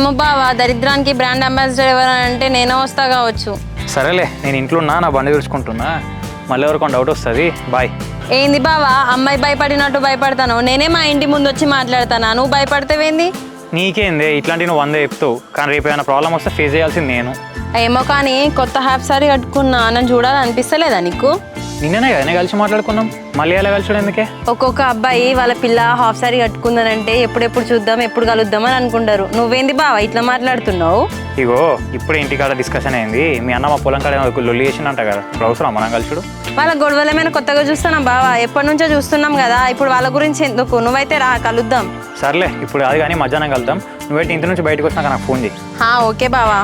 ఏమో బావా, దరిద్రానికి బ్రాండ్ అంబాసిడర్ ఎవరంటే నేనే వస్తా కావచ్చు. సరేలే, నేను ఇంట్లో ఉన్నా, నా బండి చూసుకుంటున్నా, మళ్ళీ ఎవరికొండ డౌట్ వస్తుంది. బాయ్. ఏంది బావా, అమ్మాయి భయపడినట్టు భయపడతాను? నేనే మా ఇంటి ముందు వచ్చి మాట్లాడతానా, నువ్వు భయపడతావేంది? నీకేందే, ఇట్లాంటివి నువ్వు 100 చెప్తావు, కానీ రేపు ఏమైనా ప్రాబ్లం వస్తే ఫేస్ చేయాల్సింది నేను. ఏమో కానీ కొత్త హాఫ్ సారీ కట్టుకున్నా, నన్ను చూడాలనిపిస్తలేదా నీకు? నిన్ననే కదా కలిసి మాట్లాడుకున్నాం, మళ్ళీ ఎలా కలిసి ఎందుకే? ఒక్కొక్క అబ్బాయి వాళ్ళ పిల్ల హాఫ్ సారీ కట్టుకుందనంటే ఎప్పుడెప్పుడు చూద్దాం, ఎప్పుడు కలుద్దాం అని అనుకుంటారు. నువ్వేంది బావా ఇట్లా మాట్లాడుతున్నావు? ఇగో ఇప్పుడే ఇంటికాడ డిస్కషన్ అయింది, మీ అన్న మా పొలం కాడ లొల్లి చేసిందంట కదా, ఇప్పుడు అవసరం మనం కలిసిడు? వాళ్ళ గొడవలేమైనా కొత్తగా చూస్తున్నాం బావా, ఎప్పటి నుంచో చూస్తున్నాం కదా, ఇప్పుడు వాళ్ళ గురించి ఎందుకు? నువ్వైతే రా, కలుద్దాం. సర్లే, ఇప్పుడు కాదు కానీ మధ్యాహ్నం కలుద్దాం. నువ్వైతే ఇంటి నుంచి బయటకు వచ్చినాక నాకు ఫోన్ చేయి. ఓకే బావా.